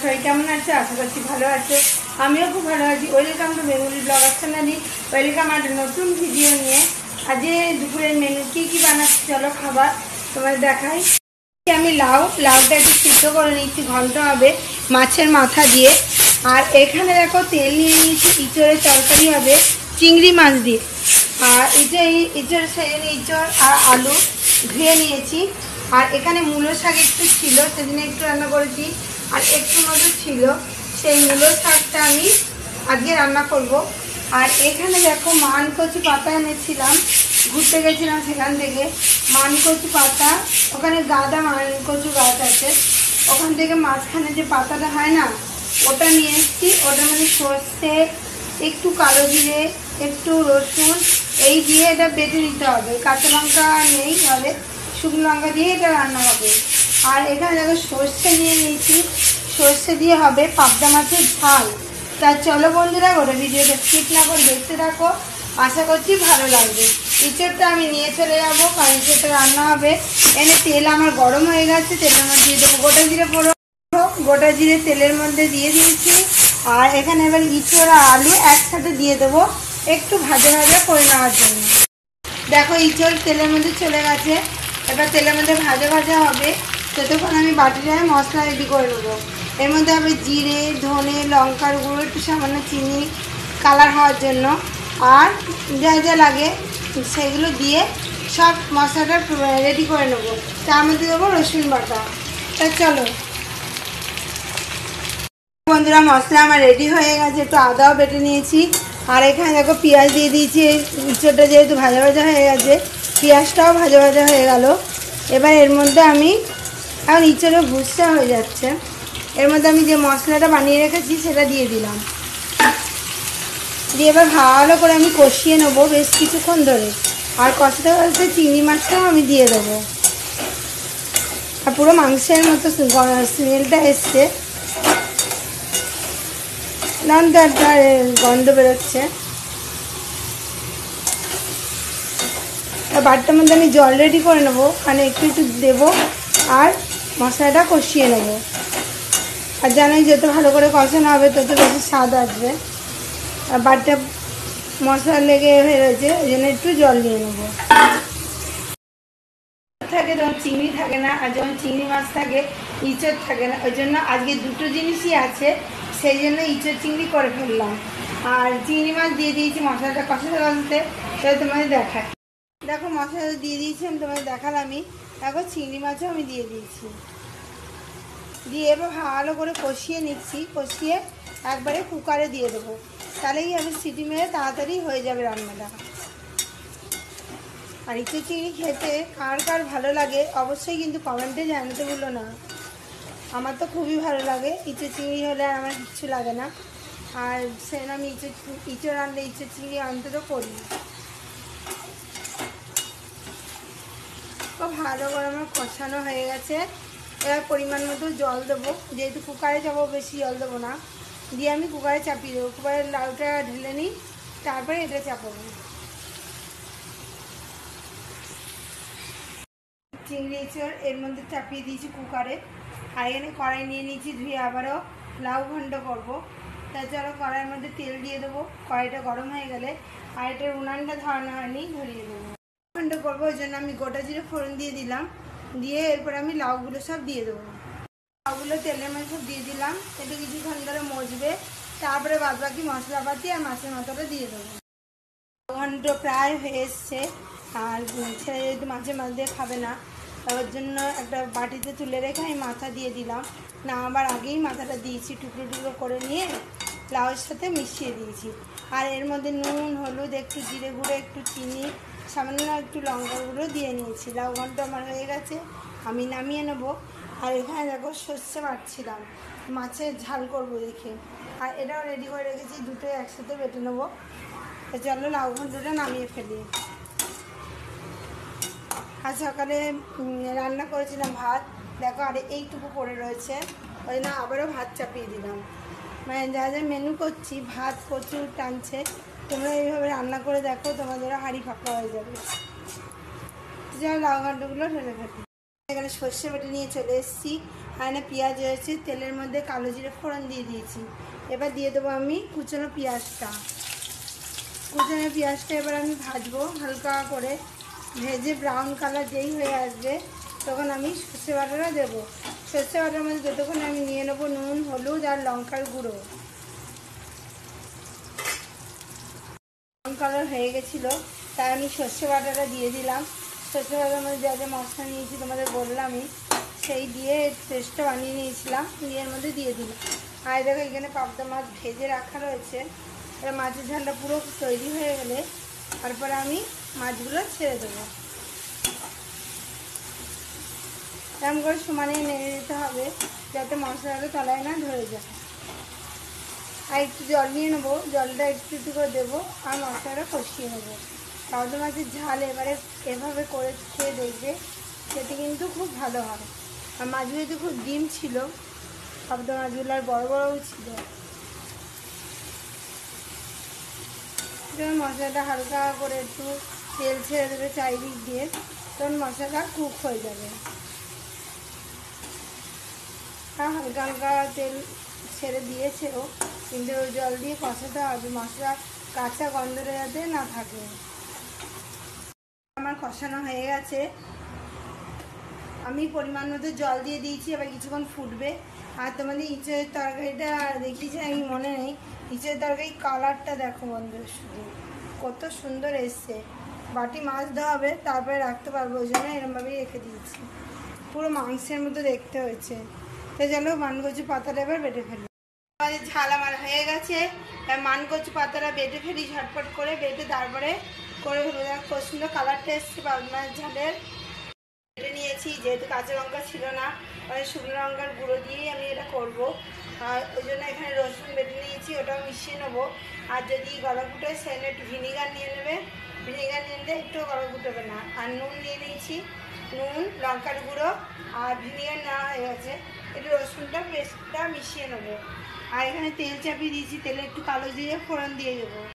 সবাই কেমন আছে? আশা করছি ভালো আছে। আমিও খুব ভালো আছি। Welcome to Bengali blogger channel. Welcome একটা নতুন ভিডিও নিয়ে। আজ দুপুরের মেনু কি কি বানাচ্ছি চলো খাবার তোমাদের দেখাই। আমি লাউটা একটু সিদ্ধ করে নিচ্ছি, ঘন্ট হবে মাছের মাথা দিয়ে। আর এখানে দেখো তেল নিয়ে নিয়েছি, ইঁচড়ের তরকারি হবে চিংড়ি মাছ দিয়ে। আর ইঁচড় সেজন্য ইঁচড় আর আলু ধুয়ে নিয়েছি। আর এখানে মূলো শাক একটু ছিল, সেদিনে একটু রান্না করেছি। আর একটু মতো ছিল, সেই মূলো শাকটা আমি আজকে রান্না করব। আর এখানে দেখো মানকচু পাতা এনেছিলাম, ঘুরতে গেছিলাম সেখান থেকে। মানকচু পাতা, ওখানে গাদা মানকচু গাছ আছে, ওখান থেকে মাঝখানে যে পাতাটা হয় না, ওটা নিয়ে এসেছি। ওটা মানে সর্ষে, একটু কালো জিরে, একটু রসুন এই দিয়ে এটা বেটে নিতে হবে। কাঁচা লঙ্কা নেই, হবে শুকনো লঙ্কা দিয়ে এটা রান্না হবে। আর এখানে দেখো সর্ষে নিয়ে নিয়েছি, সর্ষে দিয়ে হবে পাবদা মাছের ঝাল। তা চলো বন্ধুরা, ওটা ভিডিওটা স্কিপ না করে দেখতে থাকো, আশা করছি ভালো লাগবে। ইঁচড়টা আমি নিয়ে চলে যাবো, কারণ ইঁচড়টা রান্না হবে। এনে তেল আমার গরম হয়ে গেছে, তেলের মধ্যে দিয়ে দেবো গোটা জিরে ফোড়ন। গোটা জিরে তেলের মধ্যে দিয়ে দিয়েছি। আর এখানে এবার ইঁচড় আর আলু একসাথে দিয়ে দেবো, একটু ভাজা ভাজা করে নেওয়ার জন্য। দেখো ইঁচড় তেলের মধ্যে চলে গেছে, এবার তেলের মধ্যে ভাজা ভাজা হবে। ততক্ষণ আমি বাটিটায় মশলা রেডি করে নেবো। এর মধ্যে হবে জিরে, ধনে, লঙ্কার গুঁড়ো, একটু সামান্য চিনি কালার হওয়ার জন্য। আর যা যা লাগে সেগুলো দিয়ে সব মশলাটা রেডি করে নেবো। তার মধ্যে দেবো রসুন বাটা। তা চলো বন্ধুরা, মশলা আমার রেডি হয়ে গেছে। একটু আদাও বেটে নিয়েছি। আর এখানে দেখো পেঁয়াজ দিয়ে দিয়েছি। ইঁচড়টা যেহেতু ভাজা ভাজা হয়ে গেছে, পেঁয়াজটাও ভাজা ভাজা হয়ে গেল। এবার এর মধ্যে আমি, এখন ইঁচড়ে ভুসা হয়ে যাচ্ছে, এর মধ্যে আমি যে মশলাটা বানিয়ে রেখেছি সেটা দিয়ে দিলাম। দিয়ে এবার ভালো করে আমি কষিয়ে নেবো বেশ কিছুক্ষণ ধরে। আর কষাতে কষাতে চিংড়ি মাছটাও আমি দিয়ে দেবো। আর পুরো মাংসের মতো স্মেলটা এসছে, একটা গন্ধ বেরোচ্ছে। বাটিটার মধ্যে আমি জল রেডি করে নেবো, মানে একটু একটু দেবো আর মশলাটা কষিয়ে নেবো। আর জানোই যত ভালো করে কষানো হবে তত বেশি স্বাদ আসবে। আর বাটিটা মশলা লেগে হয়ে রয়েছে, ওই জন্য একটু জল দিয়ে নেবো। থাকে যখন চিংড়ি থাকে না, আর যখন চিংড়ি মাছ থাকে ইঁচড় থাকে না, ওই জন্য আজকে দুটো জিনিসই আছে, সেই জন্য ইঁচড় চিংড়ি করে ফেললাম। আর চিংড়ি মাছ দিয়ে দিয়েছি মশলাটা কষাতে কষাতে। তাহলে তোমাদের দেখায়, দেখো মশলাটা দিয়ে দিয়েছি আমি, তোমাদের দেখালামই। দেখো চিংড়ি মাছও আমি দিয়ে দিয়েছি। দিয়ে এবার ভালো করে কষিয়ে নিচ্ছি, কষিয়ে একবারে কুকারে দিয়ে দেবো। তাহলেই আমি সিটি মেরে তাড়াতাড়ি হয়ে যাবে রান্নাটা। আর ইঁচড় চিংড়ি খেতে কার কার ভালো লাগে অবশ্যই কিন্তু কমেন্টে জানাতে ভুলো না। আমার তো খুবই ভালো লাগে, ইঁচড় চিংড়ি হলে আর আমার কিচ্ছু লাগে না। আর সেদিন আমি ইঁচড় রান্না ইঁচড় চিংড়ি অন্তত করি। তো ভালো করে আমার কষানো হয়ে গেছে। এবার পরিমাণ মতো জল দেবো, যেহেতু কুকারে যাবো বেশি জল দেবো না। দিয়ে আমি কুকারে চাপিয়ে দেবো। কুকারের লাউটা ঢেলে নিই, তারপরে এটা চাপাবো। চিংড়ি ইঁচড় এর মধ্যে চাপিয়ে দিয়েছি কুকারে। আর এখানে কড়াই নিয়ে নিয়েছি, ধুয়ে আবারও লাউ ঘন্ট করবো। তাছাড়া কড়াইয়ের মধ্যে তেল দিয়ে দেবো, কড়াইটা গরম হয়ে গেলে। আর এটার উনানটা ধরানো হয়নি, ধরিয়ে দেবো। ঘন্ট করবো ওই জন্য আমি গোটা জিরে ফোড়ন দিয়ে দিলাম। দিয়ে এরপর আমি লাউগুলো সব দিয়ে দেবো। লাউগুলো তেলের মধ্যে সব দিয়ে দিলাম, একটু কিছুক্ষণ ধরে মজবে। তারপরে বাদবাকি মশলাপাতি আর মাছের মাথাটা দিয়ে দেবো। ঘন্ট প্রায় হয়ে এসছে। আর ছেলে যেহেতু মাছের মাছ দিয়ে খাবে না, তার জন্য একটা বাটিতে তুলে রেখে আমি মাথা দিয়ে দিলাম। না আবার আগেই মাথাটা দিয়েছি, টুকরো টুকরো করে নিয়ে লাউয়ের সাথে মিশিয়ে দিয়েছি। আর এর মধ্যে নুন, হলুদ, একটু জিরে গুঁড়ো, একটু চিনি, সামান্য একটু লঙ্কা গুঁড়ো দিয়ে নিয়েছি। লাউ ঘন্ট আমার হয়ে গেছে, আমি নামিয়ে নেবো। আর এখানে দেখো সর্ষে বাটছিলাম, মাছের ঝাল করবো দেখে। আর এটাও রেডি করে রেখেছি, দুটোই একসাথে বেটে নেবো। চলো লাউ ঘন্টটা নামিয়ে ফেলি। আজ সকালে রান্না করেছিলাম ভাত, দেখো আর এইটুকু পড়ে রয়েছে, ওই জন্য আবারও ভাত চাপিয়ে দিলাম। মানে যা যা মেনু করছি ভাত প্রচুর টানছে। তোমরা এইভাবে রান্না করে দেখো, তোমাদের হাঁড়ি ফাঁকা হয়ে যাবে। যেন লাউ ঘন্টগুলো ঢেলে ফেলি। এখানে সর্ষে বেটে নিয়ে চলে এসেছি। এখানে পেঁয়াজ রয়েছে, তেলের মধ্যে কালো জিরে ফোড়ন দিয়ে দিয়েছি। এবার দিয়ে দেবো আমি কুচনো পেঁয়াজটা। কুচনো পেঁয়াজটা এবার আমি ভাজবো হালকা করে, ভেজে ব্রাউন কালার যেই হয়ে আসবে তখন আমি সর্ষে বাটাটা দেবো। সর্ষে বাটার মধ্যে যতক্ষণ আমি নিয়ে নেবো নুন, হলুদ আর লঙ্কার গুঁড়ো। ব্রাউন কালার হয়ে গেছিলো, তাই আমি সর্ষে বাটাটা দিয়ে দিলাম। সর্ষে বাটার মধ্যে যা যা মশলা নিয়েছি তোমাদের বললামই, সেই দিয়ে পেস্টটা বানিয়ে নিয়েছিলাম, এর মধ্যে দিয়ে দিলাম। আর দেখো এখানে পাবদা মাছ ভেজে রাখা রয়েছে। এবার মাছের ঝালটা পুরো তৈরি হয়ে গেলে তারপরে আমি মাছগুলো ছেড়ে দেবো। এরকম করে সমানে নেড়ে দিতে হবে যাতে মশলাটা তলায় না ধরে যায়। আর একটু জল নিয়ে নেবো, জলটা একটু একটু করে দেবো আর মশলাটা কষিয়ে নেবো। পাবদা মাছের ঝাল এবারে এভাবে করে খেয়ে দেখবে, সেটি কিন্তু খুব ভালো হয়। আর মাছগুলোতে খুব ডিম ছিল, পাবদা মাছগুলো আর বড়ো বড়োও ছিল। যখন মশলাটা হালকা করে একটু তেল ছেড়ে দেবে চারিদিক দিয়ে, তখন মশলাটা কুক হয়ে যাবে। আর হালকা হালকা তেল ছেড়ে দিয়েছেও, কিন্তু জল দিয়ে কষাতে হবে, মশলা কাঁচা গন্ধটা যাতে না থাকে। আমার কষানো হয়ে গেছে, আমি পরিমাণ মতো জল দিয়ে দিয়েছি। এবার কিছুক্ষণ ফুটবে। আর তোমাদের ইঁচড়ের তরকারিটা দেখিয়েছি আমি, মনে নেই। ইঁচড়ের তরকারি কালারটা দেখো বন্ধুরা, শুধু কত সুন্দর এসছে। বাটি মাছ দেওয়া হবে, তারপরে রাখতে পারবো, ওই জন্য এরমভাবেই রেখে দিয়েছি। পুরো মাংসের মতো দেখতে হয়েছে। তো চলো মানকচু পাতাটা এবার বেটে ফেলি। আমাদের ঝাল আমার হয়ে গেছে, মানকচু পাতাটা বেটে ফেলি ঝটপট করে, বেটে তারপরে করে হলো। খুব সুন্দর কালারটা এসছে পাবদা ঝালের। বেটে নিয়েছি, যেহেতু কাঁচা লঙ্কা ছিল না, শুকনো লঙ্কার গুঁড়ো দিয়েই আমি এটা করবো। আর ওই জন্য এখানে রসুন বেটে নিয়েছি, ওটাও মিশিয়ে নেবো। আর যদি গলা ফুটে সেখানে একটু ভিনিগার নিয়ে নেবে, ভিনিগার নিয়ে নিলে একটু গলা ফুটবে না। আর নুন নিয়ে নিয়েছি, নুন, লঙ্কার গুঁড়ো আর ভিনিগার নেওয়া হয়ে গেছে। একটু রসুনটা পেস্টটা মিশিয়ে নেবো। আর এখানে তেল চাপিয়ে দিয়েছি, তেলে একটু কালো জিরে ফোড়ন দিয়ে দেবো।